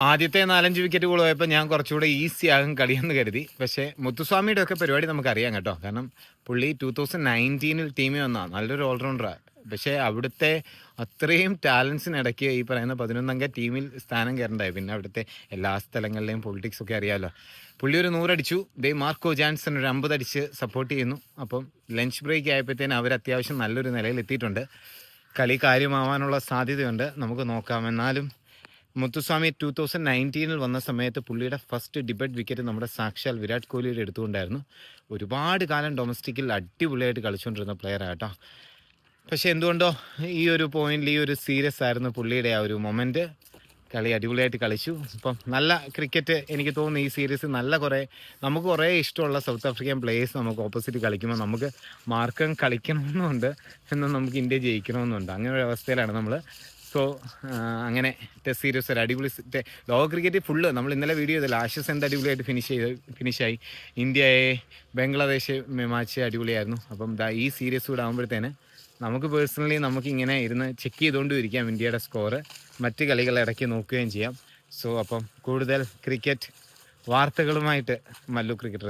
ആദ്യത്തെ 4-5 വിക്കറ്റ് പോയപ്പോൾ ഞാൻ കുറച്ചുകൂടെ ഈസി ആകും കളിയെന്ന് കരുതി. പക്ഷേ മുത്തുസ്വാമിയുടെ ഒക്കെ പരിപാടി നമുക്കറിയാം കേട്ടോ. കാരണം പുള്ളി 2019 ടീമിൽ വന്നതാണ്, നല്ലൊരു ഓൾറൗണ്ടറാണ്. പക്ഷേ അവിടുത്തെ അത്രയും ടാലൻസിനിടയ്ക്ക് ഈ പറയുന്ന 11 അംഗ ടീമിൽ സ്ഥാനം കയറണ്ടായി. പിന്നെ അവിടുത്തെ എല്ലാ സ്ഥലങ്ങളിലെയും പൊളിറ്റിക്സ് ഒക്കെ അറിയാമല്ലോ. പുള്ളി ഒരു 100 അടിച്ചു. മാർക്കോ ജാൻസൺ ഒരു 50 അടിച്ച് സപ്പോർട്ട് ചെയ്യുന്നു. അപ്പം ലഞ്ച് ബ്രേക്ക് ആയപ്പോഴത്തേന് അവർ അത്യാവശ്യം നല്ലൊരു നിലയിൽ എത്തിയിട്ടുണ്ട്. കളി കാര്യമാവാനുള്ള സാധ്യതയുണ്ട്, നമുക്ക് നോക്കാം. എന്നാലും മുത്തുസ്വാമി 2019 വന്ന സമയത്ത് പുള്ളിയുടെ ഫസ്റ്റ് ഡിബറ്റ് വിക്കറ്റ് നമ്മുടെ സാക്ഷാൽ വിരാട് കോഹ്ലിയുടെ എടുത്തുകൊണ്ടായിരുന്നു. ഒരുപാട് കാലം ഡൊമസ്റ്റിക്കിൽ അടിപൊളിയായിട്ട് കളിച്ചുകൊണ്ടിരുന്ന പ്ലെയറാണ് കേട്ടോ. പക്ഷേ എന്തുകൊണ്ടോ ഈ ഒരു പോയിന്റിൽ ഈ ഒരു സീരിയസ് ആയിരുന്നു പുള്ളിയുടെ ആ ഒരു മൊമെൻറ്റ്. കളി അടിപൊളിയായിട്ട് കളിച്ചു. ഇപ്പം നല്ല ക്രിക്കറ്റ് എനിക്ക് തോന്നുന്നു ഈ സീരീസ് നമുക്ക് കുറേ ഇഷ്ടമുള്ള സൗത്ത് ആഫ്രിക്കൻ പ്ലേയേഴ്സ് നമുക്ക് ഓപ്പോസിറ്റ് കളിക്കുമ്പോൾ നമുക്ക് മാർക്കം കളിക്കണമെന്നുണ്ട്, എന്നാൽ നമുക്ക് ഇന്ത്യ ജയിക്കണമെന്നുണ്ട്. അങ്ങനെ ഒരു അവസ്ഥയിലാണ് നമ്മൾ. സോ അങ്ങനെ ടെസ്റ്റ് സീരീസ് ഒരു അടിപൊളി ലോക ക്രിക്കറ്റ് ഫുള്ള് നമ്മൾ ഇന്നലെ വീഡിയോ ചെയ്തില്ല. ആഷസ് എന്ത് അടിപൊളിയായിട്ട് ഫിനിഷായി. ഇന്ത്യയെ ബംഗ്ലാദേശ് മാച്ച് അടിപൊളിയായിരുന്നു. അപ്പം ഈ സീരീസ് കൂടെ ആകുമ്പോഴത്തേന് നമുക്ക് പേഴ്സണലി നമുക്കിങ്ങനെ ഇരുന്ന് ചെക്ക് ചെയ്തുകൊണ്ടും ഇരിക്കാം ഇന്ത്യയുടെ സ്കോറ്, മറ്റ് കളികൾ ഇടയ്ക്ക് നോക്കുകയും ചെയ്യാം. സോ അപ്പം കൂടുതൽ ക്രിക്കറ്റ് വാർത്തകളുമായിട്ട് മല്ലു ക്രിക്കറ്റർ